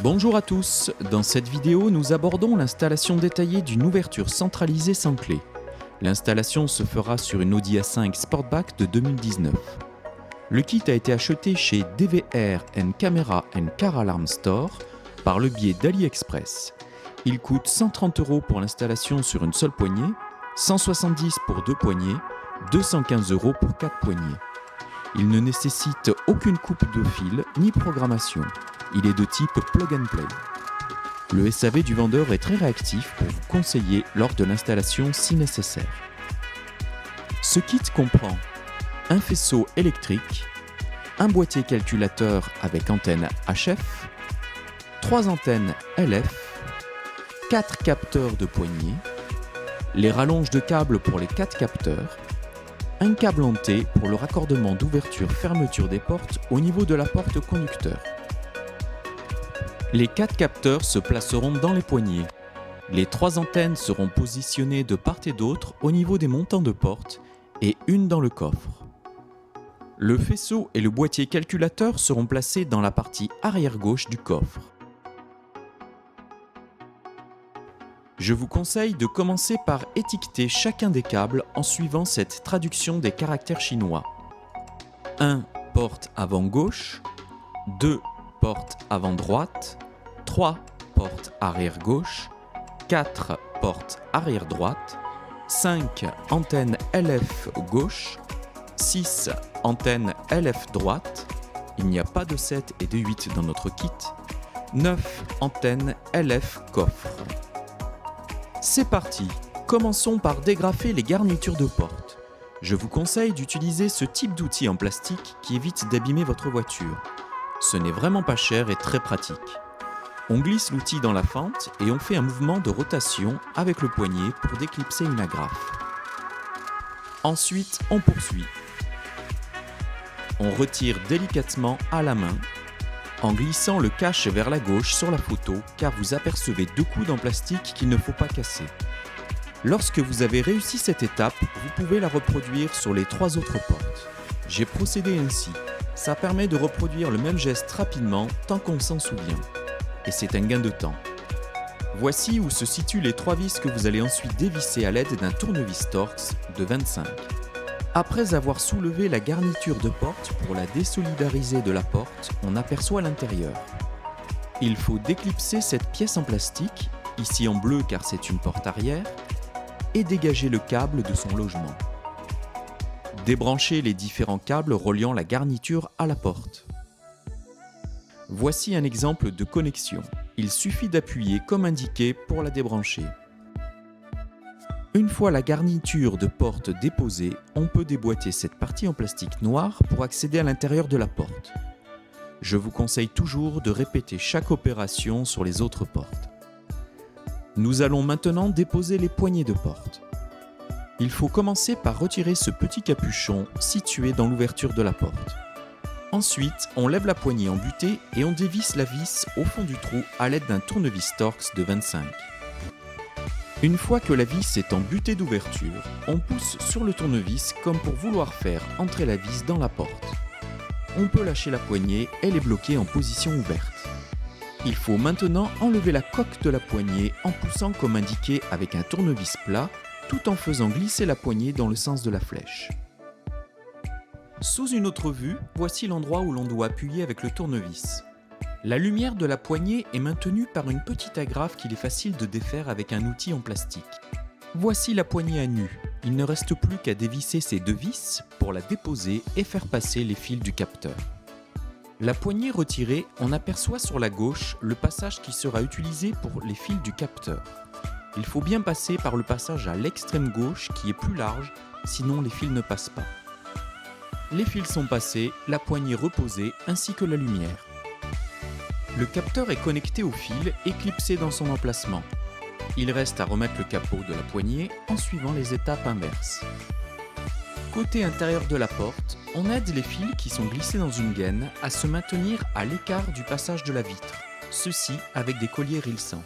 Bonjour à tous, dans cette vidéo nous abordons l'installation détaillée d'une ouverture centralisée sans clé. L'installation se fera sur une Audi A5 Sportback de 2019. Le kit a été acheté chez DVR & Camera & Car Alarm Store par le biais d'AliExpress. Il coûte 130 € pour l'installation sur une seule poignée, 170 € pour deux poignées, 215 € pour quatre poignées. Il ne nécessite aucune coupe de fil ni programmation. Il est de type plug and play. Le SAV du vendeur est très réactif pour vous conseiller lors de l'installation si nécessaire. Ce kit comprend un faisceau électrique, un boîtier calculateur avec antenne HF, 3 antennes LF, 4 capteurs de poignée, les rallonges de câbles pour les 4 capteurs, un câble en T pour le raccordement d'ouverture-fermeture des portes au niveau de la porte conducteur. Les 4 capteurs se placeront dans les poignées. Les 3 antennes seront positionnées de part et d'autre au niveau des montants de porte et une dans le coffre. Le faisceau et le boîtier calculateur seront placés dans la partie arrière gauche du coffre. Je vous conseille de commencer par étiqueter chacun des câbles en suivant cette traduction des caractères chinois. 1 porte avant gauche, 2 porte avant droite, 3 porte arrière gauche, 4 porte arrière droite, 5 antenne LF gauche, 6 antenne LF droite, il n'y a pas de 7 et de 8 dans notre kit, 9 antennes LF coffre. C'est parti, commençons par dégrafer les garnitures de porte. Je vous conseille d'utiliser ce type d'outil en plastique qui évite d'abîmer votre voiture. Ce n'est vraiment pas cher et très pratique. On glisse l'outil dans la fente et on fait un mouvement de rotation avec le poignet pour déclipser une agrafe. Ensuite, on poursuit. On retire délicatement à la main en glissant le cache vers la gauche sur la photo car vous apercevez 2 coudes en plastique qu'il ne faut pas casser. Lorsque vous avez réussi cette étape, vous pouvez la reproduire sur les 3 autres portes. J'ai procédé ainsi. Ça permet de reproduire le même geste rapidement tant qu'on s'en souvient. Et c'est un gain de temps. Voici où se situent les 3 vis que vous allez ensuite dévisser à l'aide d'un tournevis Torx de 25. Après avoir soulevé la garniture de porte pour la désolidariser de la porte, on aperçoit l'intérieur. Il faut déclipser cette pièce en plastique, ici en bleu car c'est une porte arrière, et dégager le câble de son logement. Débranchez les différents câbles reliant la garniture à la porte. Voici un exemple de connexion. Il suffit d'appuyer comme indiqué pour la débrancher. Une fois la garniture de porte déposée, on peut déboîter cette partie en plastique noir pour accéder à l'intérieur de la porte. Je vous conseille toujours de répéter chaque opération sur les autres portes. Nous allons maintenant déposer les poignées de porte. Il faut commencer par retirer ce petit capuchon situé dans l'ouverture de la porte. Ensuite, on lève la poignée en butée et on dévisse la vis au fond du trou à l'aide d'un tournevis Torx de 25. Une fois que la vis est en butée d'ouverture, on pousse sur le tournevis comme pour vouloir faire entrer la vis dans la porte. On peut lâcher la poignée, elle est bloquée en position ouverte. Il faut maintenant enlever la coque de la poignée en poussant comme indiqué avec un tournevis plat, tout en faisant glisser la poignée dans le sens de la flèche. Sous une autre vue, voici l'endroit où l'on doit appuyer avec le tournevis. La lumière de la poignée est maintenue par une petite agrafe qu'il est facile de défaire avec un outil en plastique. Voici la poignée à nu. Il ne reste plus qu'à dévisser ces 2 vis pour la déposer et faire passer les fils du capteur. La poignée retirée, on aperçoit sur la gauche le passage qui sera utilisé pour les fils du capteur. Il faut bien passer par le passage à l'extrême gauche qui est plus large, sinon les fils ne passent pas. Les fils sont passés, la poignée reposée ainsi que la lumière. Le capteur est connecté au fil et clipsé dans son emplacement. Il reste à remettre le capot de la poignée en suivant les étapes inverses. Côté intérieur de la porte, on aide les fils qui sont glissés dans une gaine à se maintenir à l'écart du passage de la vitre, ceci avec des colliers rilsants.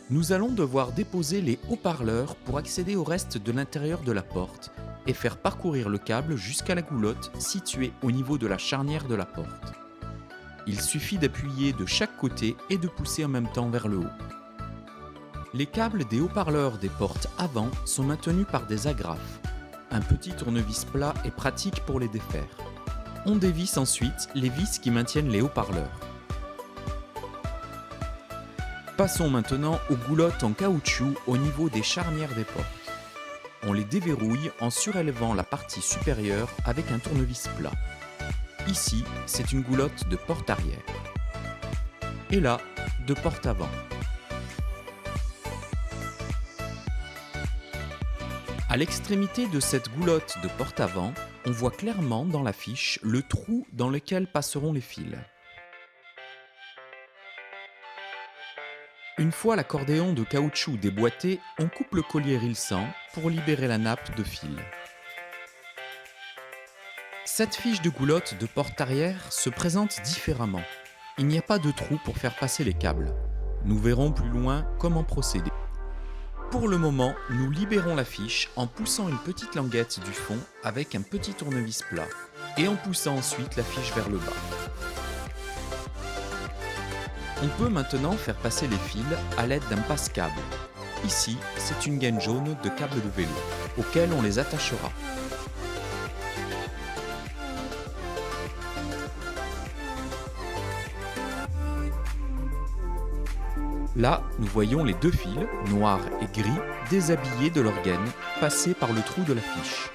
Nous allons devoir déposer les haut-parleurs pour accéder au reste de l'intérieur de la porte et faire parcourir le câble jusqu'à la goulotte située au niveau de la charnière de la porte. Il suffit d'appuyer de chaque côté et de pousser en même temps vers le haut. Les câbles des haut-parleurs des portes avant sont maintenus par des agrafes. Un petit tournevis plat est pratique pour les défaire. On dévisse ensuite les vis qui maintiennent les haut-parleurs. Passons maintenant aux goulottes en caoutchouc au niveau des charnières des portes. On les déverrouille en surélevant la partie supérieure avec un tournevis plat. Ici, c'est une goulotte de porte arrière. Et là, de porte avant. À l'extrémité de cette goulotte de porte avant, on voit clairement dans la fiche le trou dans lequel passeront les fils. Une fois l'accordéon de caoutchouc déboîté, on coupe le collier rilsant pour libérer la nappe de fil. Cette fiche de goulotte de porte arrière se présente différemment. Il n'y a pas de trou pour faire passer les câbles. Nous verrons plus loin comment procéder. Pour le moment, nous libérons la fiche en poussant une petite languette du fond avec un petit tournevis plat et en poussant ensuite la fiche vers le bas. On peut maintenant faire passer les fils à l'aide d'un passe-câble. Ici, c'est une gaine jaune de câble de vélo, auquel on les attachera. Là, nous voyons les deux fils, noirs et gris, déshabillés de leur gaine, passer par le trou de la fiche.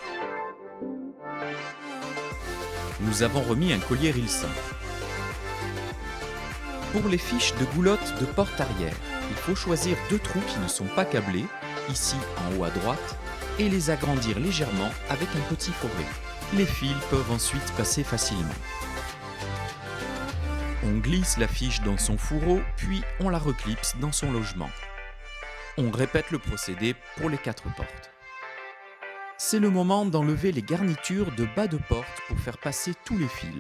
Nous avons remis un collier rilsant. Pour les fiches de goulotte de porte arrière, il faut choisir deux trous qui ne sont pas câblés, ici en haut à droite, et les agrandir légèrement avec un petit fourré. Les fils peuvent ensuite passer facilement. On glisse la fiche dans son fourreau, puis on la reclipse dans son logement. On répète le procédé pour les 4 portes. C'est le moment d'enlever les garnitures de bas de porte pour faire passer tous les fils.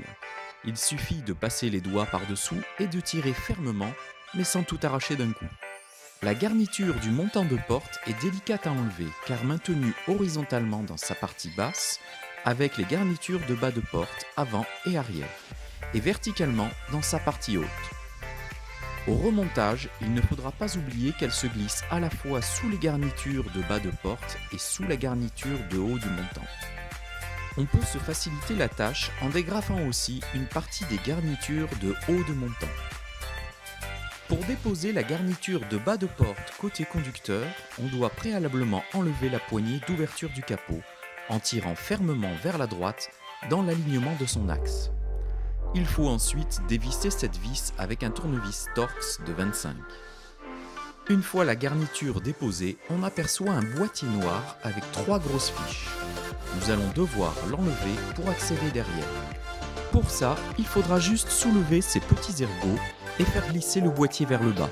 Il suffit de passer les doigts par-dessous et de tirer fermement, mais sans tout arracher d'un coup. La garniture du montant de porte est délicate à enlever, car maintenue horizontalement dans sa partie basse, avec les garnitures de bas de porte avant et arrière, et verticalement dans sa partie haute. Au remontage, il ne faudra pas oublier qu'elle se glisse à la fois sous les garnitures de bas de porte et sous la garniture de haut du montant. On peut se faciliter la tâche en dégrafant aussi une partie des garnitures de haut de montant. Pour déposer la garniture de bas de porte côté conducteur, on doit préalablement enlever la poignée d'ouverture du capot en tirant fermement vers la droite dans l'alignement de son axe. Il faut ensuite dévisser cette vis avec un tournevis Torx de 25. Une fois la garniture déposée, on aperçoit un boîtier noir avec 3 grosses fiches. Nous allons devoir l'enlever pour accéder derrière. Pour ça, il faudra juste soulever ces petits ergots et faire glisser le boîtier vers le bas.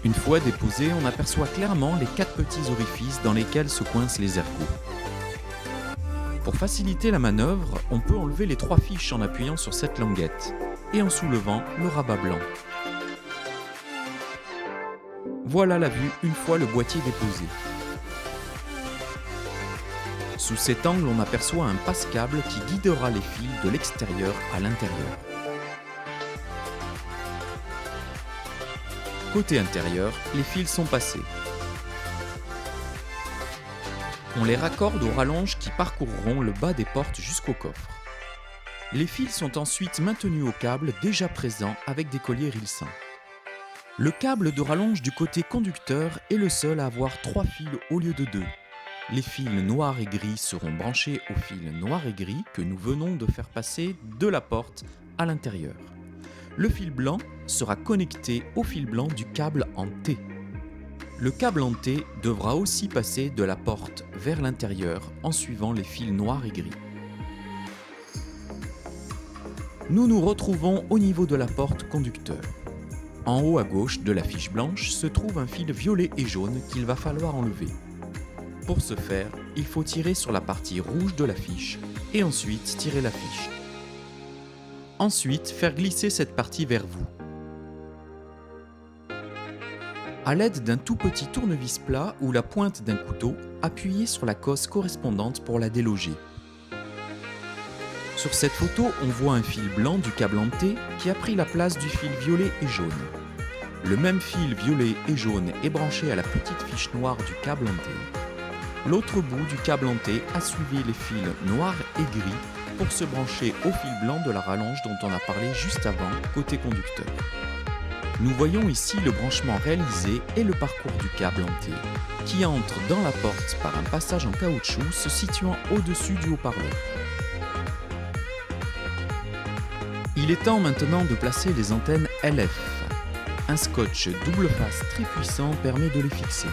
Une fois déposé, on aperçoit clairement les 4 petits orifices dans lesquels se coincent les ergots. Pour faciliter la manœuvre, on peut enlever les 3 fiches en appuyant sur cette languette et en soulevant le rabat blanc. Voilà la vue une fois le boîtier déposé. Sous cet angle, on aperçoit un passe-câble qui guidera les fils de l'extérieur à l'intérieur. Côté intérieur, les fils sont passés. On les raccorde aux rallonges qui parcourront le bas des portes jusqu'au coffre. Les fils sont ensuite maintenus au câble déjà présent avec des colliers rilsants. Le câble de rallonge du côté conducteur est le seul à avoir 3 fils au lieu de 2. Les fils noirs et gris seront branchés aux fils noirs et gris que nous venons de faire passer de la porte à l'intérieur. Le fil blanc sera connecté au fil blanc du câble en T. Le câble en T devra aussi passer de la porte vers l'intérieur en suivant les fils noirs et gris. Nous nous retrouvons au niveau de la porte conducteur. En haut à gauche de la fiche blanche se trouve un fil violet et jaune qu'il va falloir enlever. Pour ce faire, il faut tirer sur la partie rouge de la fiche et ensuite tirer la fiche. Ensuite, faire glisser cette partie vers vous. À l'aide d'un tout petit tournevis plat ou la pointe d'un couteau, appuyez sur la cosse correspondante pour la déloger. Sur cette photo, on voit un fil blanc du câble en T qui a pris la place du fil violet et jaune. Le même fil violet et jaune est branché à la petite fiche noire du câble en T. L'autre bout du câble en T a suivi les fils noirs et gris pour se brancher au fil blanc de la rallonge dont on a parlé juste avant, côté conducteur. Nous voyons ici le branchement réalisé et le parcours du câble en T, qui entre dans la porte par un passage en caoutchouc se situant au-dessus du haut-parleur. Il est temps maintenant de placer les antennes LF. Un scotch double face très puissant permet de les fixer.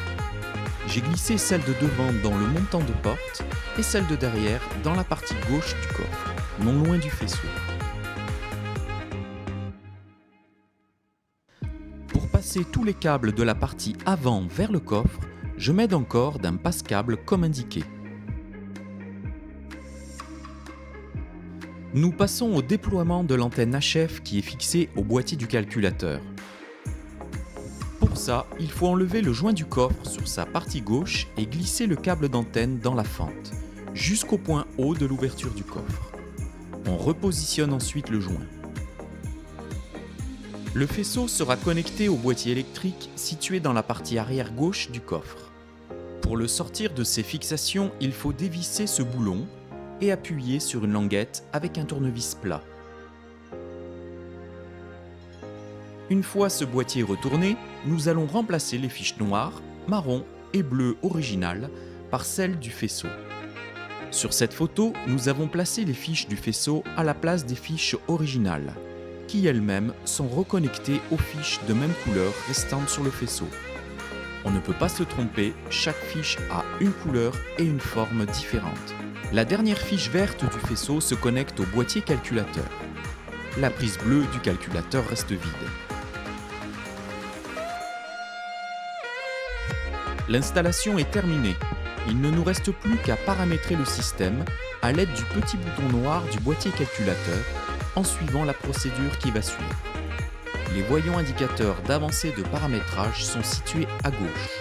J'ai glissé celle de devant dans le montant de porte et celle de derrière dans la partie gauche du coffre, non loin du faisceau. Pour passer tous les câbles de la partie avant vers le coffre, je m'aide encore d'un passe-câble comme indiqué. Nous passons au déploiement de l'antenne HF qui est fixée au boîtier du calculateur. Pour ça, il faut enlever le joint du coffre sur sa partie gauche et glisser le câble d'antenne dans la fente, jusqu'au point haut de l'ouverture du coffre. On repositionne ensuite le joint. Le faisceau sera connecté au boîtier électrique situé dans la partie arrière gauche du coffre. Pour le sortir de ses fixations, il faut dévisser ce boulon et appuyer sur une languette avec un tournevis plat. Une fois ce boîtier retourné, nous allons remplacer les fiches noires, marron et bleu originales par celles du faisceau. Sur cette photo, nous avons placé les fiches du faisceau à la place des fiches originales, qui elles-mêmes sont reconnectées aux fiches de même couleur restantes sur le faisceau. On ne peut pas se tromper, chaque fiche a une couleur et une forme différentes. La dernière fiche verte du faisceau se connecte au boîtier calculateur. La prise bleue du calculateur reste vide. L'installation est terminée. Il ne nous reste plus qu'à paramétrer le système à l'aide du petit bouton noir du boîtier calculateur en suivant la procédure qui va suivre. Les voyants indicateurs d'avancée de paramétrage sont situés à gauche.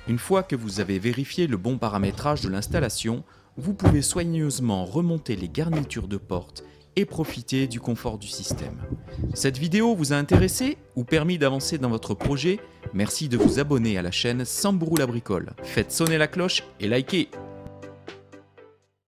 Une fois que vous avez vérifié le bon paramétrage de l'installation, vous pouvez soigneusement remonter les garnitures de porte et profiter du confort du système. Cette vidéo vous a intéressé ou permis d'avancer dans votre projet? Merci de vous abonner à la chaîne Samburu la bricole. Faites sonner la cloche et likez!